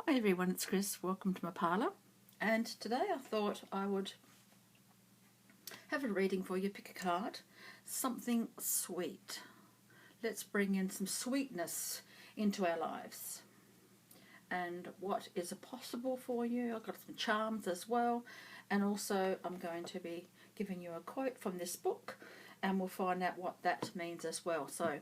Hi everyone, it's Chris. Welcome to my parlour. And today I thought I would have a reading for you. Pick a card. Something sweet. Let's bring in some sweetness into our lives. And what is possible for you? I've got some charms as well. And also I'm going to be giving you a quote from this book. And we'll find out what that means as well. So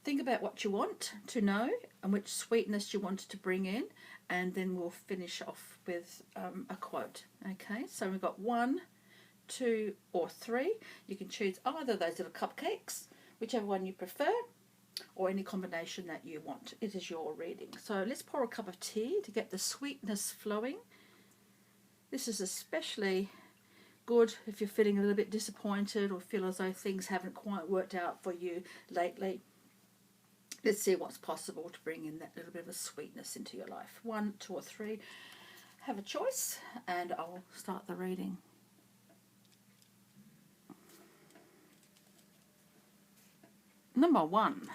think about what you want to know and which sweetness you want to bring in, and then we'll finish off with a quote. Okay, so we've got 1, 2 or 3. You can choose either of those little cupcakes, whichever one you prefer, or any combination that you want. It is your reading. So let's pour a cup of tea to get the sweetness flowing. This is especially good if you're feeling a little bit disappointed or feel as though things haven't quite worked out for you lately. Let's see what's possible to bring in that little bit of a sweetness into your life. 1, 2 or 3. Have a choice and I'll start the reading. Number 1.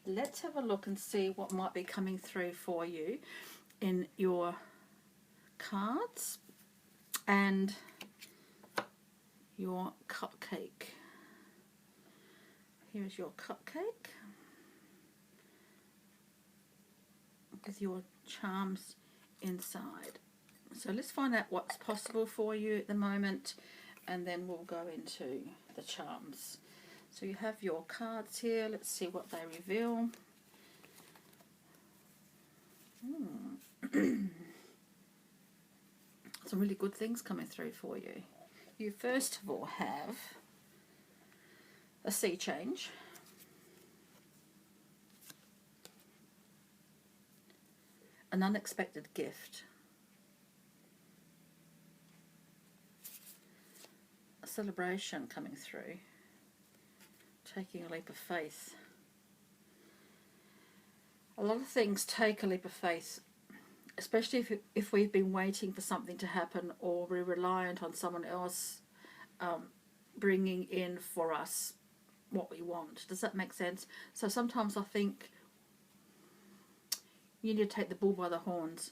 Let's have a look and see what might be coming through for you in your cards and your cupcake. Here's your cupcake with your charms inside. So let's find out what's possible for you at the moment, and then we'll go into the charms. So you have your cards here. Let's see what they reveal. Some really good things coming through for you. You first of all have a sea change, an unexpected gift, a celebration coming through, taking a leap of faith. A lot of things take a leap of faith, especially if we've been waiting for something to happen or we're reliant on someone else bringing in for us what we want. Does that make sense? So sometimes I think you need to take the bull by the horns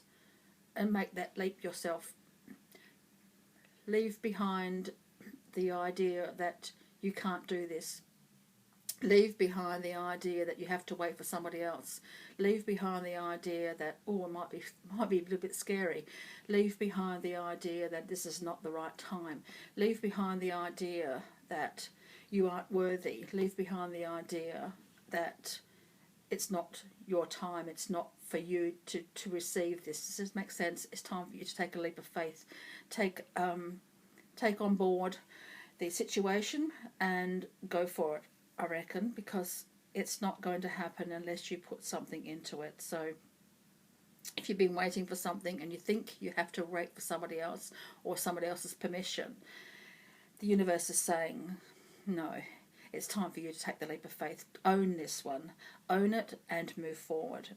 and make that leap yourself. Leave behind the idea that you can't do this. Leave behind the idea that you have to wait for somebody else. Leave behind the idea that, oh, it might be a little bit scary. Leave behind the idea that this is not the right time. Leave behind the idea that you aren't worthy. Leave behind the idea that it's not your time. It's not for you to receive this. Does this make sense? It's time for you to take a leap of faith. Take on board the situation and go for it, I reckon, because it's not going to happen unless you put something into it. So if you've been waiting for something and you think you have to wait for somebody else or somebody else's permission, the universe is saying, no, it's time for you to take the leap of faith. Own this one. Own it and move forward.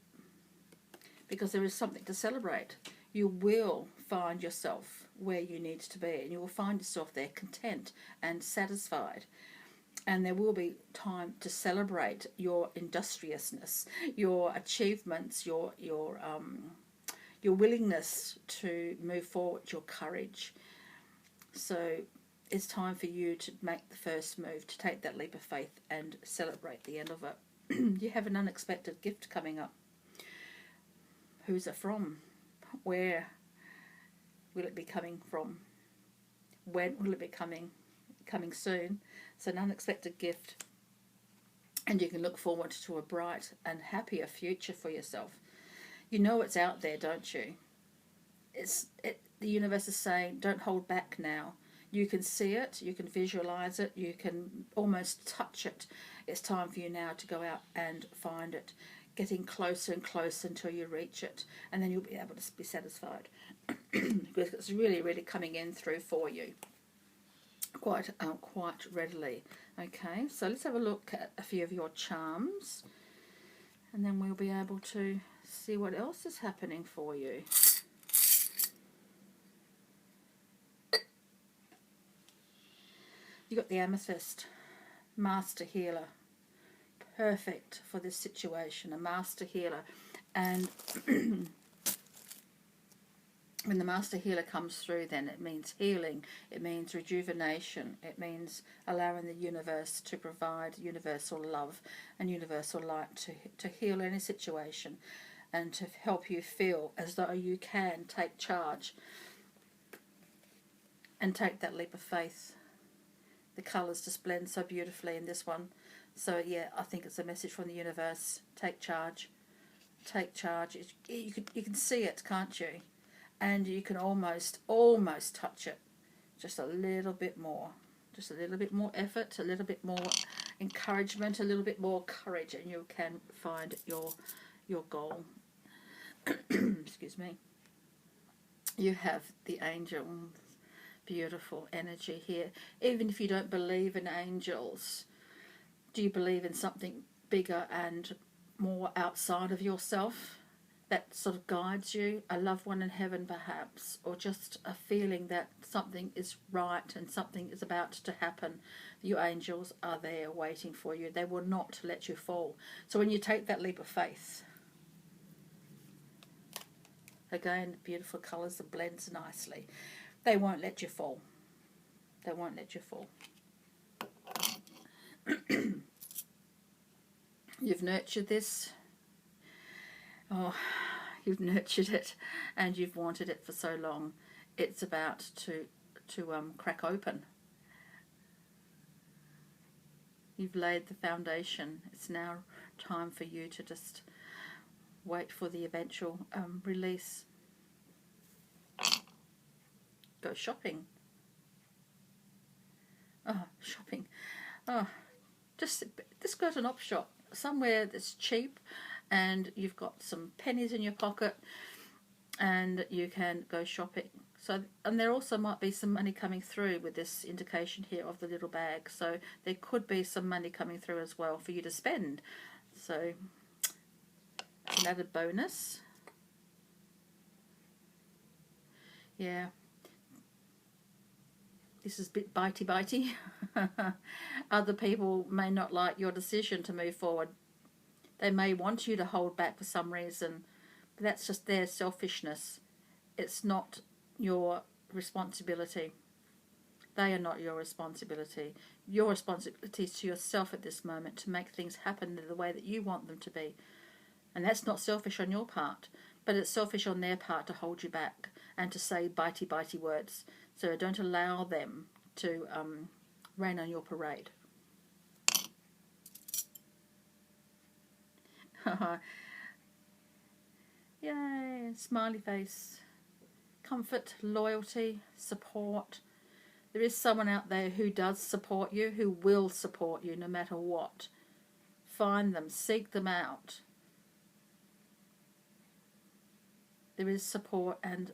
Because there is something to celebrate. You will find yourself where you need to be, and you will find yourself there content and satisfied. And there will be time to celebrate your industriousness, your achievements, your willingness to move forward, your courage. So it's time for you to make the first move, to take that leap of faith and celebrate the end of it. You have an unexpected gift coming up. Who's it from? Where will it be coming from? When will it be coming soon? It's an unexpected gift, and you can look forward to a bright and happier future for yourself. You know it's out there, don't you? The universe is saying, don't hold back now. You can see it, you can visualize it, you can almost touch it. It's time for you now to go out and find it, getting closer and closer until you reach it, and then you'll be able to be satisfied. Because it's really, really coming in through for you quite readily. Okay, so let's have a look at a few of your charms, and then we'll be able to see what else is happening for you. You got the amethyst, master healer. Perfect for this situation, a master healer. And when the Master Healer comes through, then it means healing, it means rejuvenation, it means allowing the universe to provide universal love and universal light to heal any situation and to help you feel as though you can take charge and take that leap of faith. The colours just blend so beautifully in this one. So yeah, I think it's a message from the universe. Take charge. Take charge. You can see it, can't you? And you can almost touch it. Just a little bit more. Just a little bit more effort, a little bit more encouragement, a little bit more courage, and you can find your goal. Excuse me. You have the angel. Beautiful energy here. Even if you don't believe in angels, do you believe in something bigger and more outside of yourself that sort of guides you? A loved one in heaven perhaps, or just a feeling that something is right and something is about to happen. Your angels are there waiting for you. They will not let you fall. So when you take that leap of faith, again, beautiful colours that blends nicely. They won't let you fall. They won't let you fall. You've nurtured this. Oh, you've nurtured it, and you've wanted it for so long. It's about to crack open. You've laid the foundation. It's now time for you to just wait for the eventual release. Go shopping. Oh, shopping. Oh, just go to an op shop, somewhere that's cheap, and you've got some pennies in your pocket, and you can go shopping. So, and there also might be some money coming through with this indication here of the little bag. So there could be some money coming through as well for you to spend. So an added bonus. Yeah. This is a bit bitey. Other people may not like your decision to move forward. They may want you to hold back for some reason, but that's just their selfishness. It's not your responsibility. They are not your responsibility. Your responsibility is to yourself at this moment to make things happen the way that you want them to be. And that's not selfish on your part, but it's selfish on their part to hold you back and to say bitey words. So don't allow them to rain on your parade. Yay, smiley face. Comfort, loyalty, support. There is someone out there who does support you, who will support you no matter what. Find them, seek them out. There is support and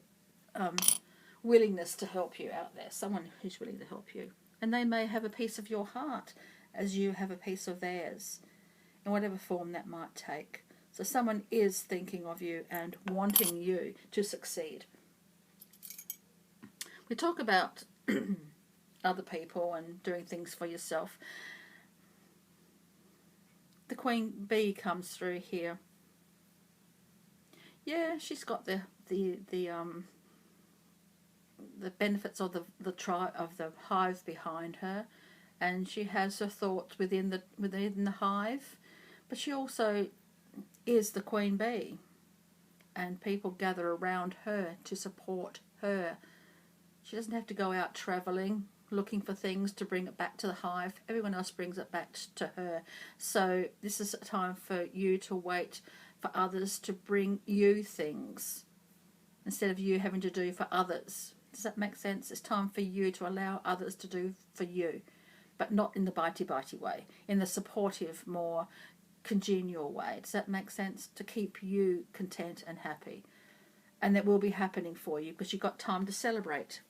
willingness to help you out there, someone who's willing to help you. And they may have a piece of your heart as you have a piece of theirs, in whatever form that might take. So someone is thinking of you and wanting you to succeed. We talk about other people and doing things for yourself. The Queen Bee comes through here. Yeah, she's got the benefits of the tribe of the hive behind her, and she has her thoughts within the hive, but she also is the Queen Bee, and people gather around her to support her. She doesn't have to go out travelling looking for things to bring it back to the hive. Everyone else brings it back to her. So this is a time for you to wait for others to bring you things instead of you having to do for others. Does that make sense? It's time for you to allow others to do for you, but not in the bitey way, in the supportive, more congenial way. Does that make sense? To keep you content and happy. And that will be happening for you because you've got time to celebrate.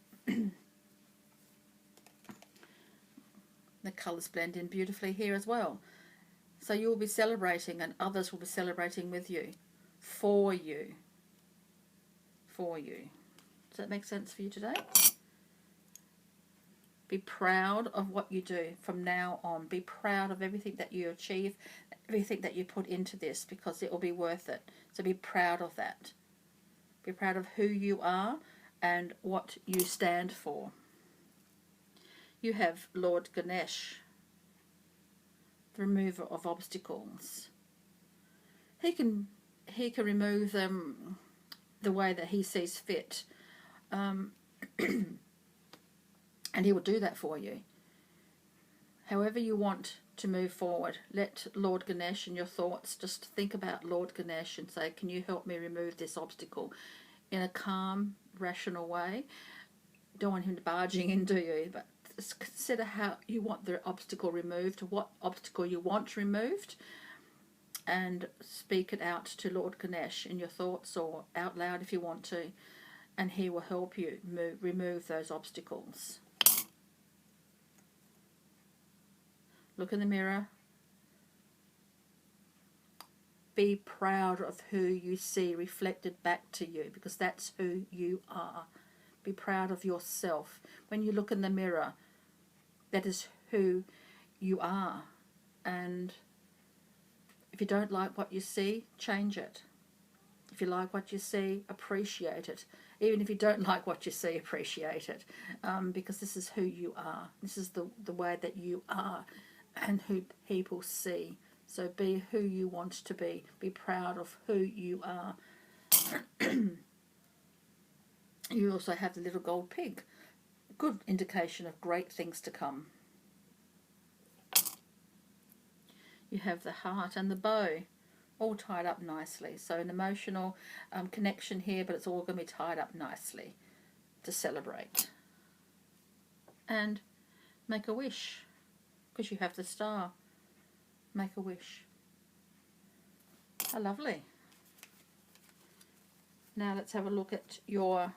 The colours blend in beautifully here as well. So you'll be celebrating and others will be celebrating with you, for you. For you. Does that make sense for you today? Be proud of what you do from now on. Be proud of everything that you achieve, everything that you put into this, because it will be worth it. So be proud of that. Be proud of who you are. and what you stand for. You have Lord Ganesh, the remover of obstacles. He can remove them the way that he sees fit, and he will do that for you. However you want to move forward, let Lord Ganesh in your thoughts, just think about Lord Ganesh and say, can you help me remove this obstacle in a calm, rational way? Don't want him barging in, do you? But just consider how you want the obstacle removed, what obstacle you want removed, and speak it out to Lord Ganesh in your thoughts or out loud if you want to, and he will help you remove those obstacles. Look in the mirror. Be proud of who you see reflected back to you, because that's who you are. Be proud of yourself. When you look in the mirror, that is who you are. And if you don't like what you see, change it. If you like what you see, appreciate it. Even if you don't like what you see, appreciate it. Because this is who you are. This is the way that you are and who people see. So be who you want to be. Be proud of who you are. You also have the little gold pig. Good indication of great things to come. You have the heart and the bow, all tied up nicely. So an emotional connection here, but it's all going to be tied up nicely to celebrate. And make a wish, because you have the star. Make a wish. How lovely. Now let's have a look at your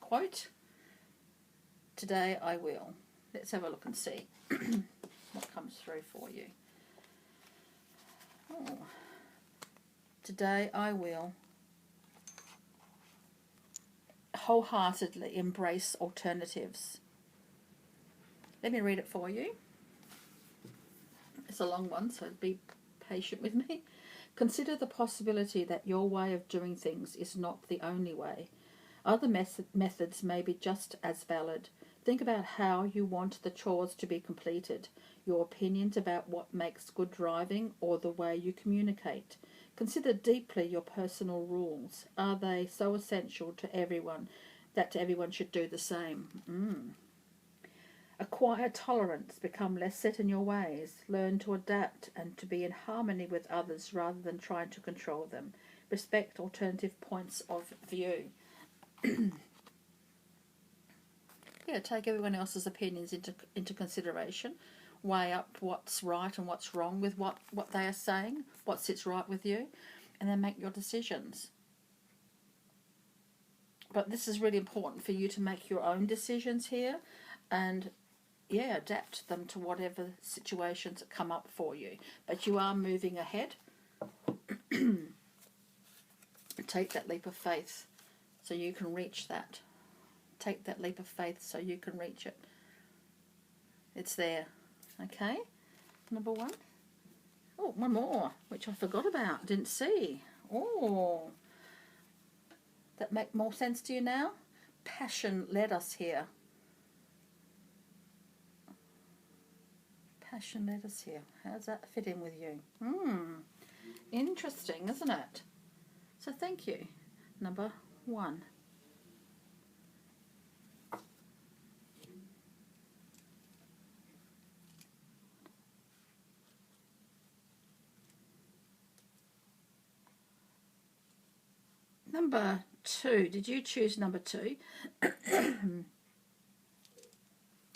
quote. Today I will. Let's have a look and see what comes through for you. Oh. Today I will wholeheartedly embrace alternatives. Let me read it for you. It's a long one, so be patient with me. Consider the possibility that your way of doing things is not the only way. Other methods may be just as valid. Think about how you want the chores to be completed, your opinions about what makes good driving, or the way you communicate. Consider deeply your personal rules. Are they so essential to everyone that everyone should do the same? Acquire tolerance, become less set in your ways, learn to adapt and to be in harmony with others rather than trying to control them. Respect alternative points of view. Yeah, take everyone else's opinions into consideration. Weigh up what's right and what's wrong with what they are saying, what sits right with you, and then make your decisions. But this is really important for you to make your own decisions here, and yeah, adapt them to whatever situations that come up for you. But you are moving ahead. Take that leap of faith so you can reach that. Take that leap of faith so you can reach it. It's there. Okay? Number one. Oh, one more, which I forgot about. Didn't see. Oh. That make more sense to you now? Passion led us here. Passion led us here. How does that fit in with you? Interesting, isn't it? So thank you. Number one. Number two. Did you choose number two?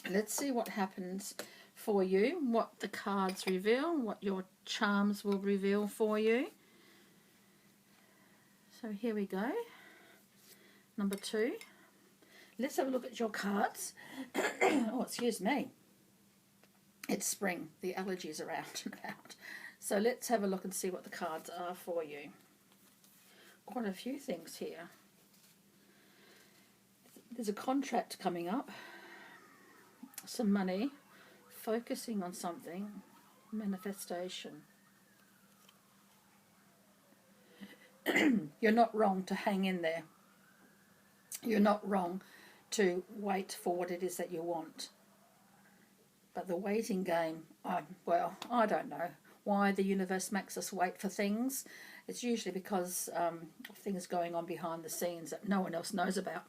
Let's see what happens for you, what the cards reveal, what your charms will reveal for you. So here we go. Number two. Let's have a look at your cards. Oh, excuse me. It's spring. The allergies are out and about. So let's have a look and see what the cards are for you. Quite a few things here. There's a contract coming up. Some money. Focusing on something. Manifestation. You're not wrong to hang in there. You're not wrong to wait for what it is that you want. But the waiting game, well, I don't know why the universe makes us wait for things. It's usually because of things going on behind the scenes that no one else knows about.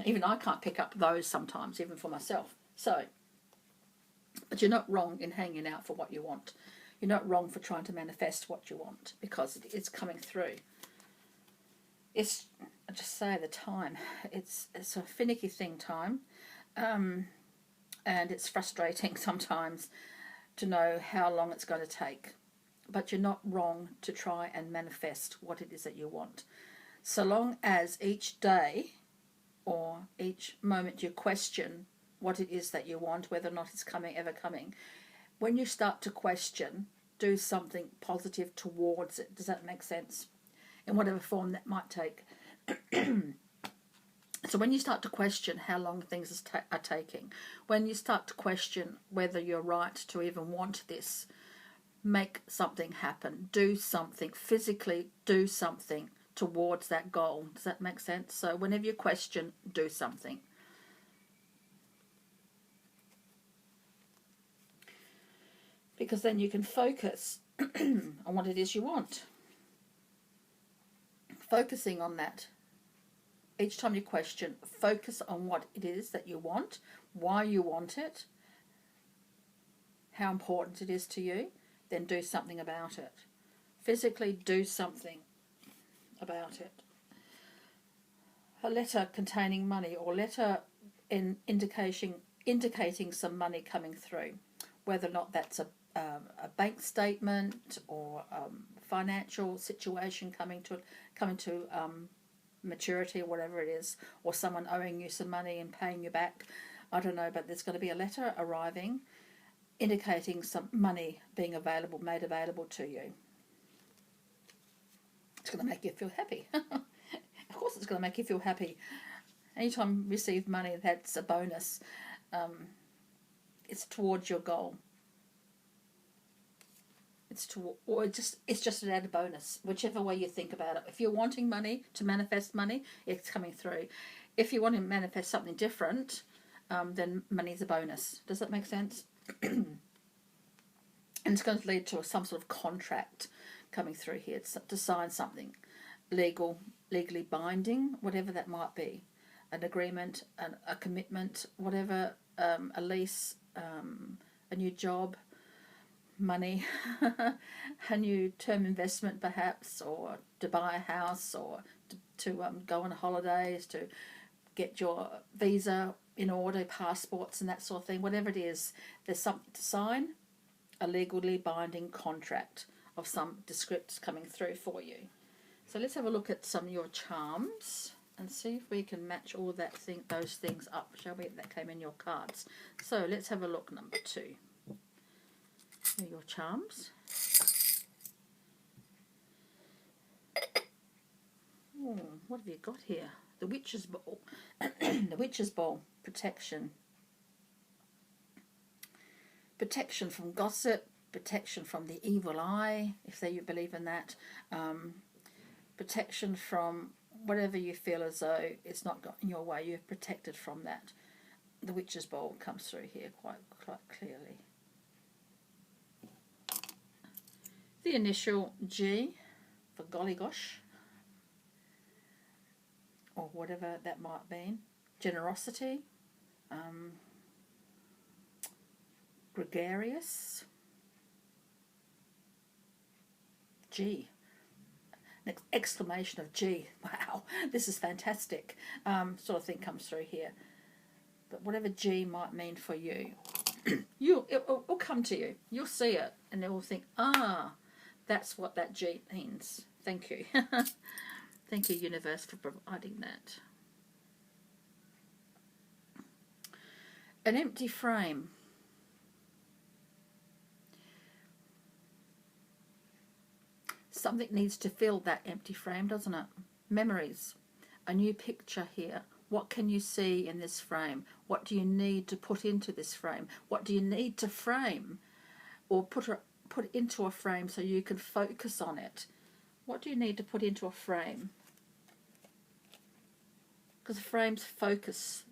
Even I can't pick up those sometimes, even for myself. So, but you're not wrong in hanging out for what you want. You're not wrong for trying to manifest what you want, because it's coming through. It's, I just say the time. It's a finicky thing, time. And it's frustrating sometimes to know how long it's going to take. But you're not wrong to try and manifest what it is that you want. So long as each day or each moment you question what it is that you want, whether or not it's ever coming, when you start to question, do something positive towards it. Does that make sense? In whatever form that might take. So when you start to question how long things are taking, when you start to question whether you're right to even want this, make something happen. Do something, physically do something towards that goal. Does that make sense? So whenever you question, do something. Because then you can focus on what it is you want. Focusing on that. Each time you question, focus on what it is that you want, why you want it, how important it is to you, then do something about it. Physically do something about it. A letter containing money, or letter indicating some money coming through, whether or not that's a bank statement or financial situation coming to maturity, or whatever it is, or someone owing you some money and paying you back. I don't know, but there's going to be a letter arriving indicating some money being made available to you. It's going to make you feel happy. Of course it's going to make you feel happy. Anytime you receive money, that's a bonus. It's towards your goal. It's just an added bonus, whichever way you think about it. If you're wanting money, to manifest money, it's coming through. If you want to manifest something different, then money's a bonus. Does that make sense? And it's going to lead to some sort of contract coming through here to sign something legally binding, whatever that might be, an agreement, a commitment, whatever, a lease, a new job, money, a new term investment perhaps, or to buy a house, or to go on holidays, to get your visa in order, passports and that sort of thing. Whatever it is, there's something to sign, a legally binding contract of some descripts coming through for you. So let's have a look at some of your charms and see if we can match all those things up, shall we? That came in your cards. So let's have a look, number 2. Here are your charms. Oh, what have you got here? The Witch's Ball. The Witch's Ball. Protection. Protection from gossip. Protection from the evil eye, if you believe in that. Protection from whatever you feel as though it's not got in your way. You're protected from that. The Witch's Ball comes through here quite clearly. The initial G for golly gosh, or whatever that might mean. Generosity, gregarious, G. An exclamation of G. Wow, this is fantastic. Sort of thing comes through here. But whatever G might mean for you, it will come to you. You'll see it, and it will think, that's what that G means. Thank you. Thank you, universe, for providing that. An empty frame. Something needs to fill that empty frame, doesn't it? Memories. A new picture here. What can you see in this frame? What do you need to put into this frame? What do you need to frame or put into a frame so you can focus on it? What do you need to put into a frame? Because the frames focus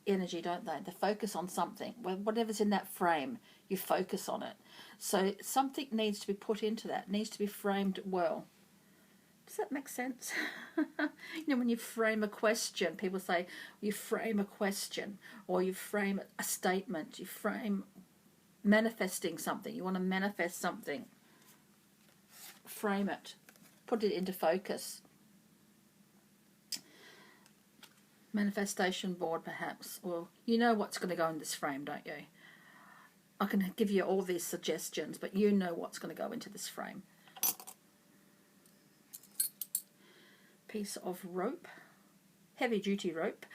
energy, don't they? They focus on something. Whatever's in that frame, you focus on it. So something needs to be put into that. It needs to be framed well. Does that make sense? When you frame a question, people say you frame a question, or you frame a statement, you frame manifesting something. You want to manifest something. Frame it. Put it into focus. Manifestation board, perhaps. Well, you know what's going to go in this frame, don't you? I can give you all these suggestions, but you know what's going to go into this frame. Piece of rope, heavy duty rope,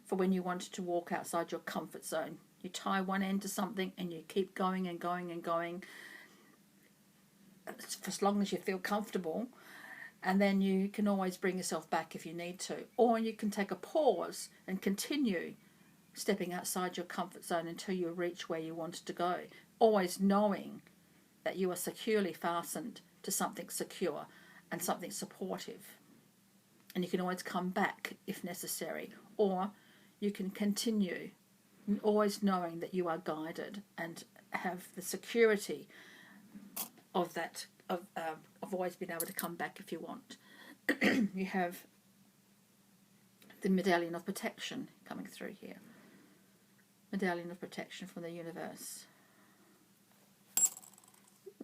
for when you want to walk outside your comfort zone. You tie one end to something and you keep going and going and going for as long as you feel comfortable, and then you can always bring yourself back if you need to, or you can take a pause and continue stepping outside your comfort zone until you reach where you wanted to go, always knowing that you are securely fastened to something secure and something supportive. And you can always come back if necessary, or you can continue always knowing that you are guided and have the security of that, of always being able to come back if you want. You have the medallion of protection coming through here. Medallion of protection from the universe.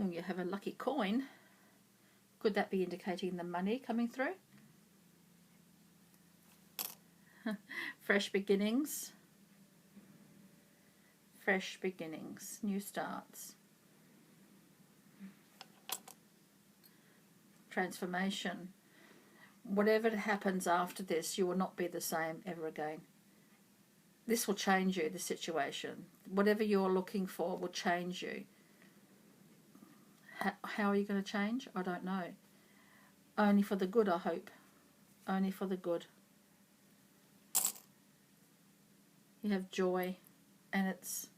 And you have a lucky coin. Could that be indicating the money coming through? Fresh beginnings. Fresh beginnings. New starts. Transformation. Whatever happens after this, you will not be the same ever again. This will change you, the situation. Whatever you're looking for will change you. How are you going to change? I don't know. Only for the good, I hope. Only for the good. You have joy, and it's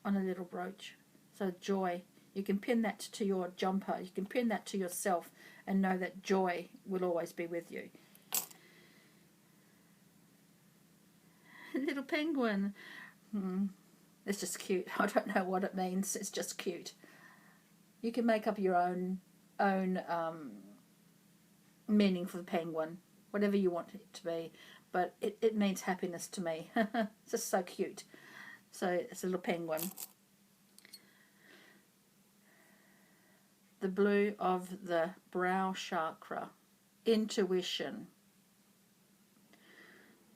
on a little brooch. So joy, you can pin that to your jumper, you can pin that to yourself, and know that joy will always be with you. Little penguin. It's just cute. I don't know what it means. It's just cute. You can make up your own meaning for the penguin, whatever you want it to be. But it means happiness to me. It's just so cute. So it's a little penguin. The blue of the brow chakra. Intuition.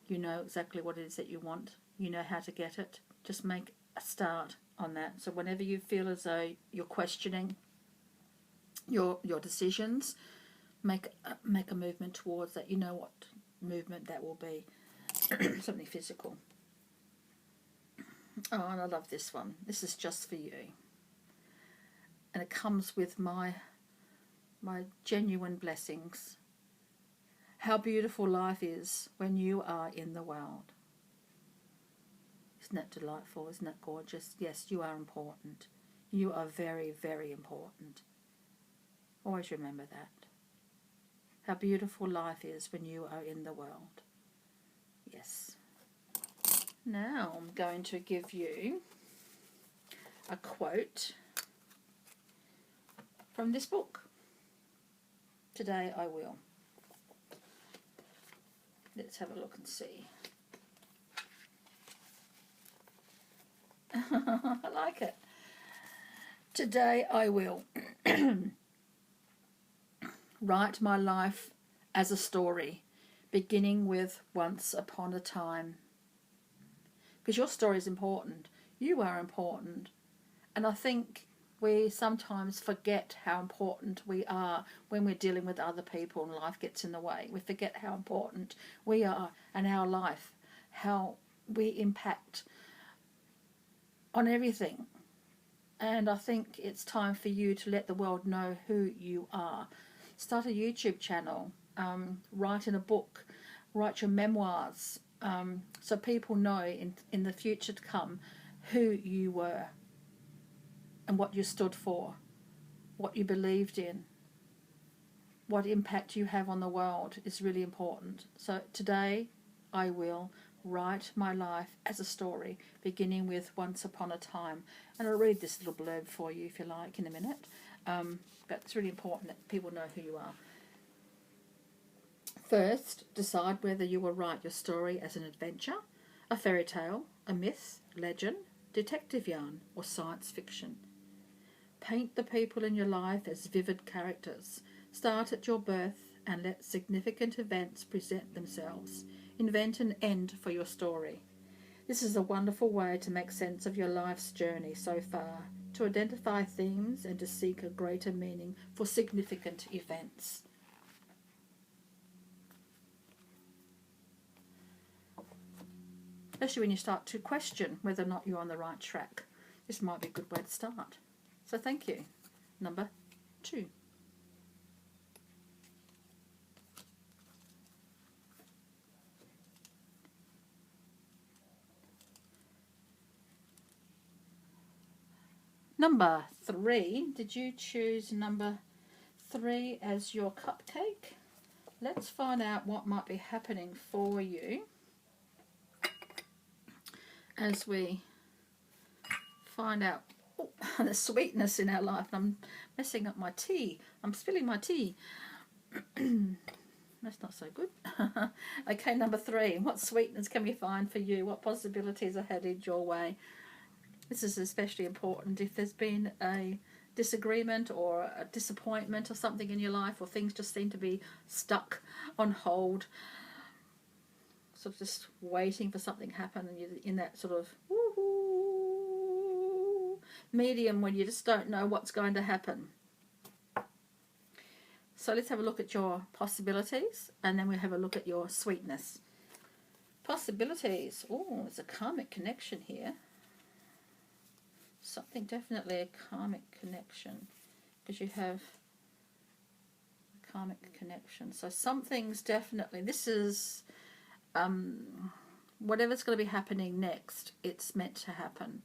You know exactly what it is that you want. You know how to get it. Just make a start on that. So whenever you feel as though you're questioning your decisions, make a movement towards that. You know what movement that will be. Something physical. Oh, and I love this one. This is just for you. And it comes with my genuine blessings. How beautiful life is when you are in the world. Isn't that delightful? Isn't that gorgeous? Yes, you are important. You are very, very important. Always remember that. How beautiful life is when you are in the world. Yes. Now I'm going to give you a quote from this book. Today I will. Let's have a look and see. I like it. Today I will write my life as a story, beginning with once upon a time. Because your story is important. You are important. And I think we sometimes forget how important we are when we're dealing with other people and life gets in the way. We forget how important we are and our life, how we impact on everything. And I think it's time for you to let the world know who you are. Start a YouTube channel, write in a book, write your memoirs, so people know in the future to come who you were and what you stood for, what you believed in. what impact you have on the world is really important. So today I will write my life as a story, beginning with once upon a time. And I'll read this little blurb for you if you like in a minute. But it's really important that people know who you are. First, decide whether you will write your story as an adventure, a fairy tale, a myth, legend, detective yarn, or science fiction. Paint the people in your life as vivid characters. Start at your birth and let significant events present themselves. Invent an end for your story. This is a wonderful way to make sense of your life's journey so far, to identify themes and to seek a greater meaning for significant events. Especially when you start to question whether or not you're on the right track. This might be a good way to start. So thank you. Number 2. Number 3. Did you choose number 3 as your cupcake? Let's find out what might be happening for you as we find out the sweetness in our life. I'm messing up my tea. I'm spilling my tea. That's not so good. Okay, number 3. What sweetness can we find for you? What possibilities are headed your way? This is especially important if there's been a disagreement or a disappointment or something in your life, or things just seem to be stuck on hold, sort of just waiting for something to happen, and you're in that sort of woo-hoo medium when you just don't know what's going to happen. So let's have a look at your possibilities, and then we'll have a look at your sweetness. Possibilities. Oh, there's a karmic connection here. Something, definitely a karmic connection, because you have a karmic connection. So something's definitely, this is whatever's going to be happening next, it's meant to happen.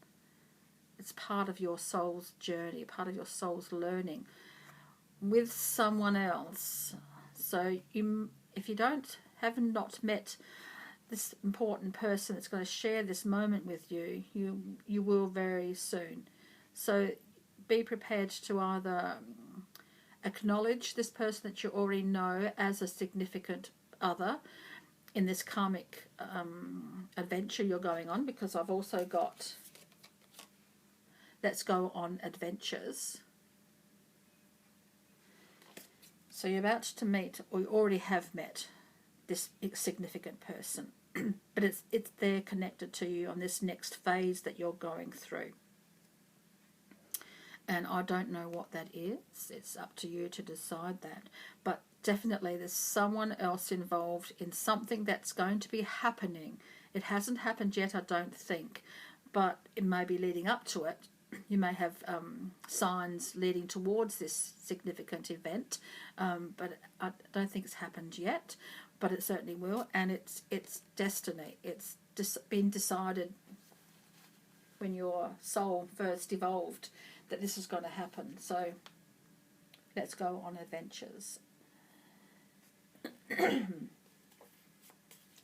It's part of your soul's journey, part of your soul's learning with someone else. So if you have not met this important person that's going to share this moment with you, you will very soon. So be prepared to either acknowledge this person that you already know as a significant other in this karmic adventure you're going on, because I've also got let's go on adventures. So you're about to meet, or you already have met, this significant person. But it's there connected to you on this next phase that you're going through. And I don't know what that is. It's up to you to decide that. But definitely there's someone else involved in something that's going to be happening. It hasn't happened yet, I don't think, but it may be leading up to it. You may have signs leading towards this significant event, but I don't think it's happened yet. But it certainly will, and it's destiny. It's been decided when your soul first evolved that this is going to happen. So let's go on adventures.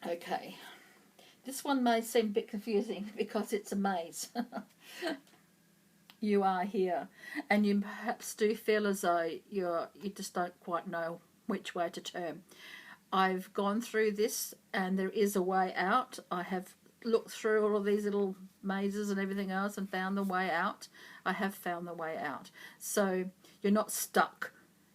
Okay, this one may seem a bit confusing because it's a maze. You are here, and you perhaps do feel as though you just don't quite know which way to turn. I've gone through this, and there is a way out. I have looked through all of these little mazes and everything else and found the way out. I have found the way out. So you're not stuck.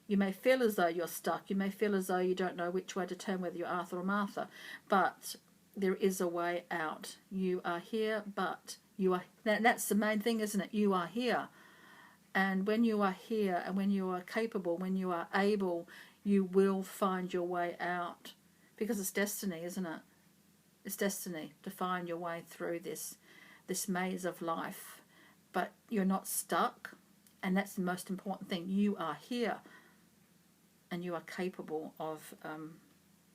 You may feel as though you're stuck. You may feel as though you don't know which way to turn, whether you're Arthur or Martha. But there is a way out. You are here, but you are. That's the main thing, isn't it? You are here. And when you are here, and when you are capable, when you are able, you will find your way out, because it's destiny, isn't it? It's destiny to find your way through this maze of life. But you're not stuck, and that's the most important thing. You are here, and you are capable of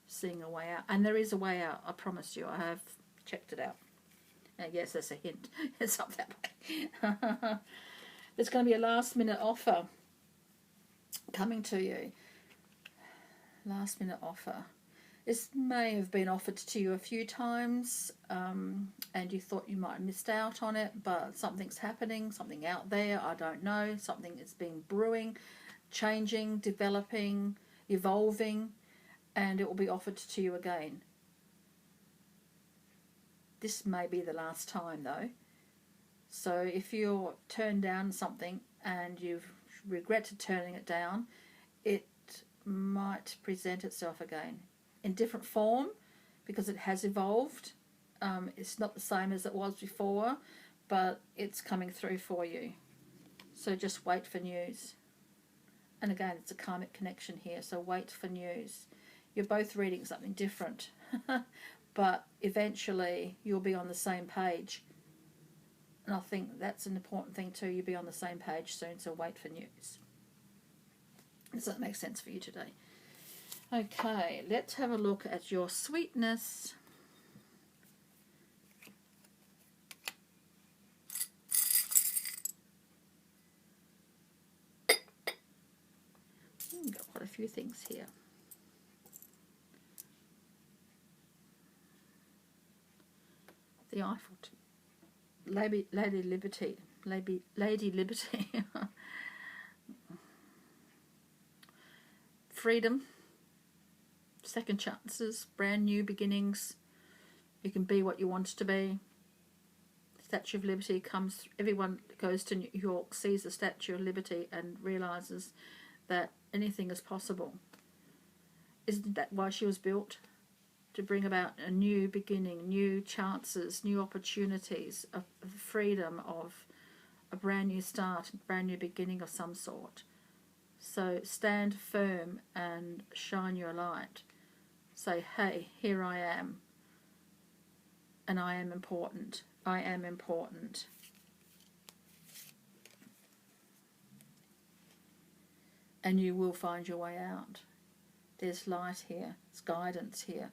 seeing a way out. And there is a way out, I promise you. I have checked it out. Yes, that's a hint. It's up that way. There's going to be a last-minute offer coming to you. last minute offer. This may have been offered to you a few times, and you thought you might have missed out on it, but something's happening, something out there, I don't know, something is being brewing, changing, developing, evolving, and it will be offered to you again. This may be the last time though. So if you're turned down something and you've regretted turning it down, it might present itself again in different form because it has evolved. It's not the same as it was before, but it's coming through for you. So just wait for news. And again, it's a karmic connection here, so wait for news. You're both reading something different, but eventually you'll be on the same page. And I think that's an important thing too. You'll be on the same page soon, so wait for news. Does that make sense for you today? Okay, let's have a look at your sweetness. Got quite a few things here. The Eiffel, Lady Liberty, Lady Liberty, freedom, second chances, brand new beginnings. You can be what you want to be. Statue of Liberty comes. Everyone goes to New York, sees the Statue of Liberty, and realizes that anything is possible. Isn't that why she was built? To bring about a new beginning, new chances, new opportunities, of freedom, of a brand new start, a brand new beginning of some sort. So stand firm and shine your light. Say, hey, here I am. And I am important. I am important. And you will find your way out. There's light here. There's guidance here.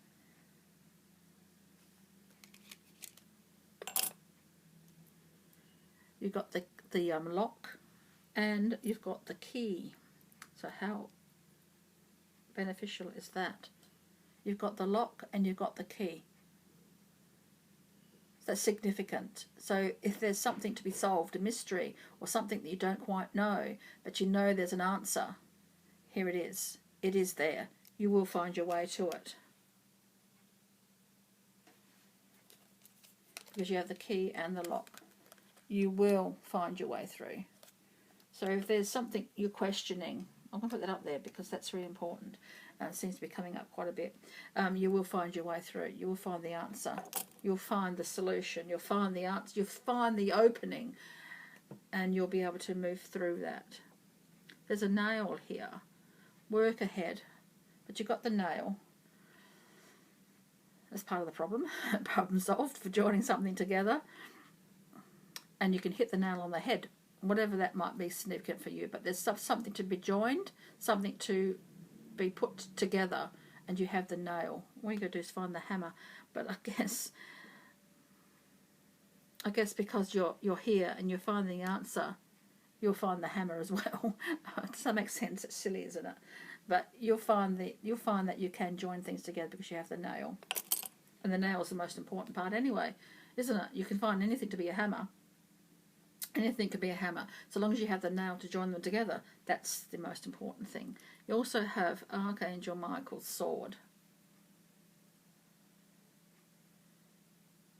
You've got the lock and you've got the key. So how beneficial is that? You've got the lock and you've got the key. That's significant. So if there's something to be solved, a mystery, or something that you don't quite know, but you know there's an answer, here it is. It is there. You will find your way to it. Because you have the key and the lock. You will find your way through. So if there's something you're questioning, I'm going to put that up there because that's really important. It seems to be coming up quite a bit. You will find your way through. You will find the answer. You'll find the solution. You'll find the answer. You'll find the opening, and you'll be able to move through that. There's a nail here. Work ahead. But you've got the nail. That's part of the problem. Problem solved for joining something together. And you can hit the nail on the head, whatever that might be significant for you. But there's something to be joined, something to be put together, and you have the nail. All you got to do is find the hammer. But I guess because you're here and you find the answer, you'll find the hammer as well. Does that make sense? It's silly, isn't it? But you'll find that you can join things together because you have the nail, and the nail is the most important part anyway, isn't it? You can find anything to be a hammer. Anything could be a hammer. So long as you have the nail to join them together, that's the most important thing. You also have Archangel Michael's sword.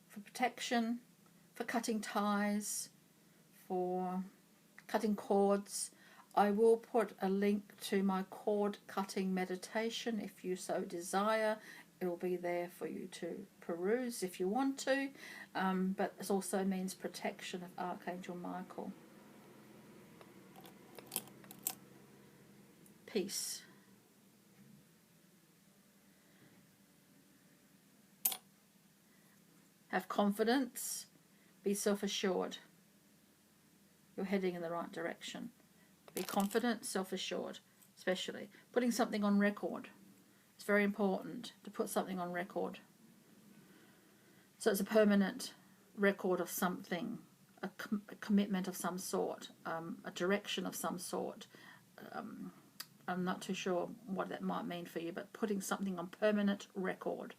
For protection, for cutting ties, for cutting cords. I will put a link to my cord cutting meditation if you so desire. It will be there for you to peruse if you want to, but it also means protection of Archangel Michael. Peace. Have confidence. Be self-assured. You're heading in the right direction. Be confident, self-assured, especially. Putting something on record. It's very important to put something on record. So it's a permanent record of something, a commitment of some sort, a direction of some sort, I'm not too sure what that might mean for you, but putting something on permanent record.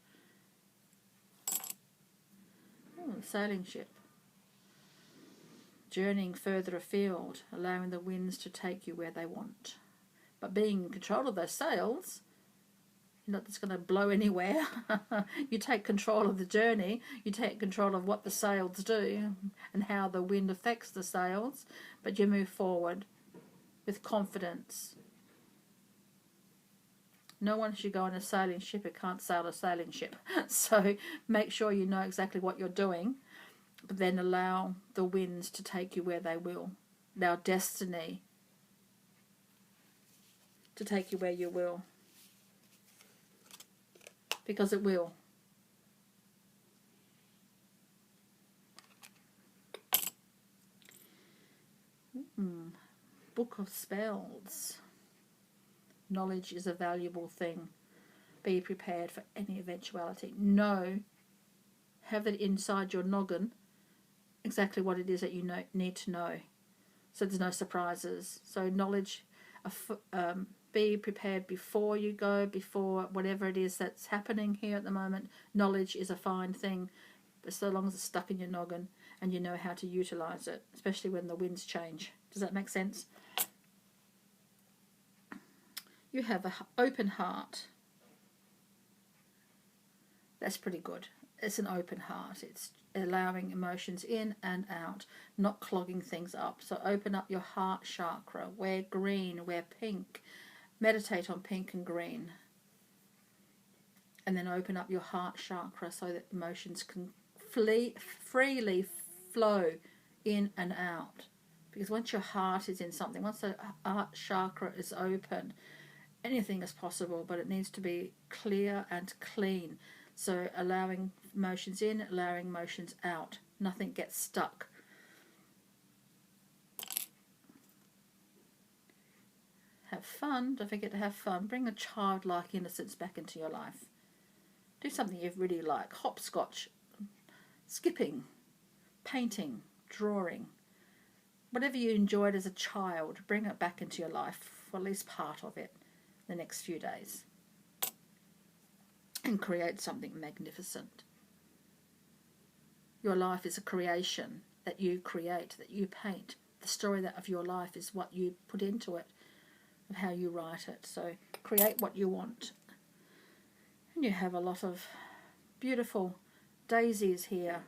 Sailing ship. Journeying further afield, allowing the winds to take you where they want. But being in control of those sails, you're not just going to blow anywhere. You take control of the journey. You take control of what the sails do and how the wind affects the sails. But you move forward with confidence. No one should go on a sailing ship who can't sail a sailing ship. So make sure you know exactly what you're doing, but then allow the winds to take you where they will. Allow destiny to take you where you will. Because it will. Book of Spells. Knowledge is a valuable thing. Be prepared for any eventuality. Know, have it inside your noggin, exactly what it is that you need to know. So there's no surprises. So knowledge, be prepared before you go, before whatever it is that's happening here at the moment. Knowledge is a fine thing, but so long as it's stuck in your noggin and you know how to utilise it, especially when the winds change. Does that make sense? You have an open heart. That's pretty good. It's an open heart. It's allowing emotions in and out, not clogging things up. So open up your heart chakra. Wear green, wear pink. Meditate on pink and green. And then open up your heart chakra so that emotions can freely flow in and out. Because once your heart is in something, once the heart chakra is open, anything is possible, but it needs to be clear and clean. So allowing emotions in, allowing emotions out. Nothing gets stuck. Have fun. Don't forget to have fun. Bring a childlike innocence back into your life. Do something you really like. Hopscotch, skipping, painting, drawing. Whatever you enjoyed as a child, bring it back into your life, or at least part of it, the next few days. And create something magnificent. Your life is a creation that you create, that you paint. The story of your life is what you put into it, of how you write it. So create what you want. And you have a lot of beautiful daisies here.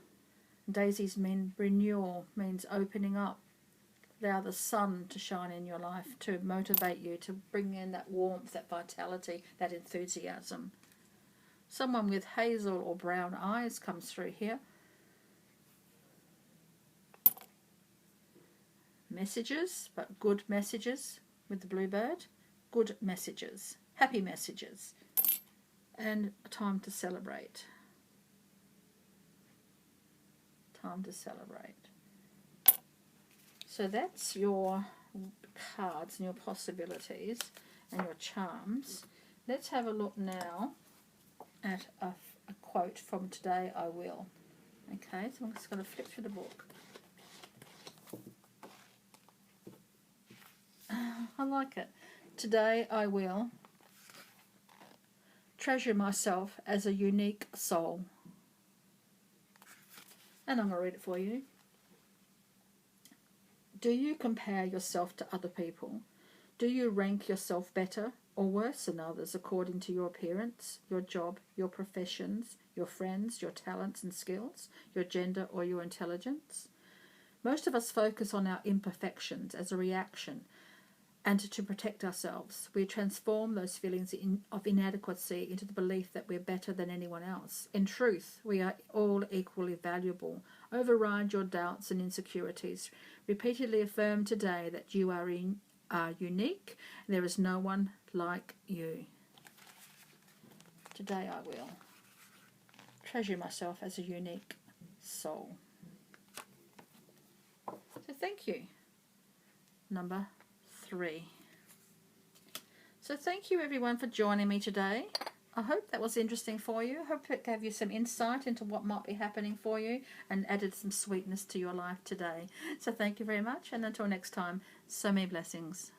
Daisies mean renewal, means opening up. Allow the sun to shine in your life, to motivate you, to bring in that warmth, that vitality, that enthusiasm. Someone with hazel or brown eyes comes through here. Messages, but good messages with the bluebird. Good messages, happy messages, and a time to celebrate. Time to celebrate. So that's your cards and your possibilities and your charms. Let's have a look now at a quote from Today I Will. Okay, so I'm just going to flip through the book. I like it. Today I will treasure myself as a unique soul. And I'm going to read it for you. Do you compare yourself to other people? Do you rank yourself better or worse than others according to your appearance, your job, your professions, your friends, your talents and skills, your gender or your intelligence? Most of us focus on our imperfections as a reaction and to protect ourselves. We transform those feelings of inadequacy into the belief that we're better than anyone else. In truth, we are all equally valuable. Override your doubts and insecurities. Repeatedly affirm today that you are unique and there is no one like you. Today I will treasure myself as a unique soul. So thank you. Number 3. So thank you everyone for joining me today. I hope that was interesting for you. I hope it gave you some insight into what might be happening for you and added some sweetness to your life today. So thank you very much, and until next time, so many blessings.